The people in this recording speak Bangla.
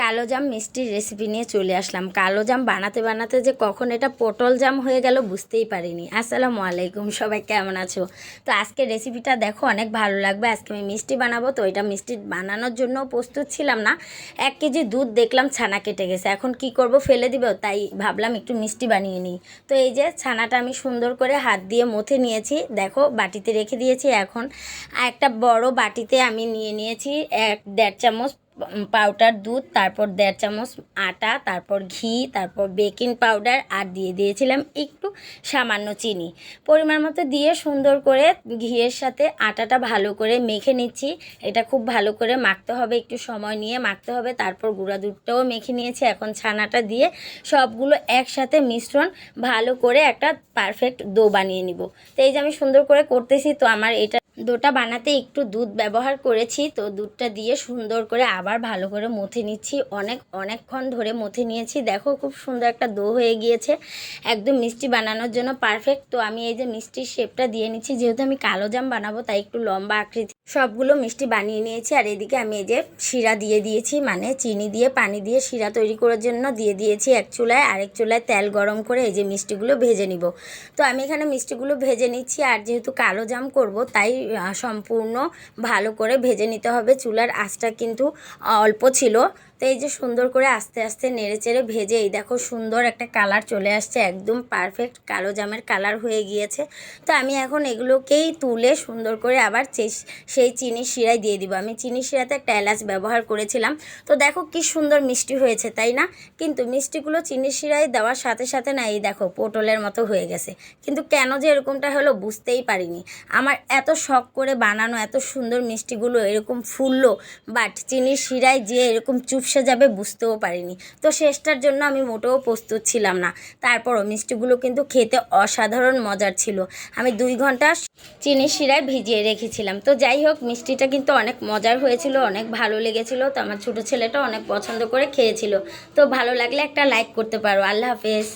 কালো জাম মিষ্টির রেসিপি নিয়ে চলে আসলাম। কালো জাম বানাতে বানাতে যে কখন এটা পটল জাম হয়ে গেল বুঝতেই পারিনি। আসসালামু আলাইকুম, সবাই কেমন আছো? তো আজকে রেসিপিটা দেখো, অনেক ভালো লাগবে। আজকে আমি মিষ্টি বানাবো, তো এটা মিষ্টি বানানোর জন্য প্রস্তুত ছিলাম না। 1 কেজি দুধ দেখলাম ছানা কেটে গেছে, এখন কি করব, ফেলে দিব, তাই ভাবলাম একটু মিষ্টি বানিয়ে নিই। তো এই যে ছানাটা আমি সুন্দর করে হাত দিয়ে মথে নিয়েছি, দেখো বাটিতে রেখে দিয়েছি। এখন একটা বড় বাটিতে আমি নিয়ে নিয়েছি 1.5 চামচ পাউডার দুধ, তারপর 1.5 চামচ আটা, তারপর ঘি, তারপর বেকিং পাউডার, আর দিয়ে দিয়েছিলাম একটু সামান্য চিনি পরিমাণ মতো দিয়ে সুন্দর করে ঘিয়ের সাথে আটাটা ভালো করে মেখে নিচ্ছি। এটা খুব ভালো করে মাখতে হবে, একটু সময় নিয়ে মাখতে হবে। তারপর গুঁড়া দুধটাও মেখে নিয়েছি। এখন ছানাটা দিয়ে সবগুলো একসাথে মিশ্রণ ভালো করে একটা পারফেক্ট ডো বানিয়ে নিব। তো এই যে আমি সুন্দর করে করতেছি। তো আমার এটা ডোটা বানাতে একটু দুধ ব্যবহার করেছি, তো দুধটা দিয়ে সুন্দর করে আবার ভালো করে মথে নিচ্ছি। অনেকক্ষণ ধরে মথে নিয়েছি। দেখো খুব সুন্দর একটা ডো হয়ে গিয়েছে, একদম মিষ্টি বানানোর জন্য পারফেক্ট। তো আমি এই যে মিষ্টির শেপটা দিয়ে নিচ্ছি, যেহেতু আমি কালো জাম বানাবো তাই একটু লম্বা আকৃতি সবগুলো মিষ্টি বানিয়ে নিয়েছি। আর এদিকে আমি এই যে শিরা দিয়ে দিয়েছি, মানে চিনি দিয়ে পানি দিয়ে শিরা তৈরি করার জন্য দিয়ে দিয়েছি এক চুলায়। আরেক চুলায় তেল গরম করে এই যে মিষ্টিগুলো ভেজে নিব। তো আমি এখানে মিষ্টিগুলো ভেজে নিচ্ছি। আর যেহেতু কালো জাম করব তাই সম্পূর্ণ ভালো করে ভেজে নিতে হবে। চুলার আঁচটা কিন্তু অল্প ছিল। তো এই যে সুন্দর করে আস্তে আস্তে নেড়ে চেড়ে ভেজে এই দেখো সুন্দর একটা কালার চলে আসছে, একদম পারফেক্ট কালো জামের কালার হয়ে গিয়েছে। তো আমি এখন এগুলোকেই তুলে সুন্দর করে আবার সেই চিনির শিরায় দিয়ে দিব। আমি চিনির শিরাতে একটা এলাচ ব্যবহার করেছিলাম। তো দেখো কি সুন্দর মিষ্টি হয়েছে, তাই না? কিন্তু মিষ্টিগুলো চিনির শিরায় দেওয়ার সাথে সাথে না এই দেখো পটলের মতো হয়ে গেছে। কিন্তু কেন যে এরকমটা হলো বুঝতেই পারিনি। আমার এত শখ করে বানানো এত সুন্দর মিষ্টিগুলো এরকম ফুললো, বাট চিনির শিরায় যে এরকম চুপসে যাবে বুঝতেও পারিনি। তো শেষটার জন্য আমি মোটেও প্রস্তুত ছিলাম না। তারপরও মিষ্টিগুলো কিন্তু খেতে অসাধারণ মজার ছিল। আমি 2 ঘন্টা চিনির শিরায় ভিজিয়ে রেখেছিলাম। তো যাই হোক, মিষ্টিটা কিন্তু অনেক মজার হয়েছিল, অনেক ভালো লেগেছিল। তো আমার ছোটো ছেলেটা অনেক পছন্দ করে খেয়েছিল। তো ভালো লাগলে একটা লাইক করতে পারো। আল্লাহ হাফেজ।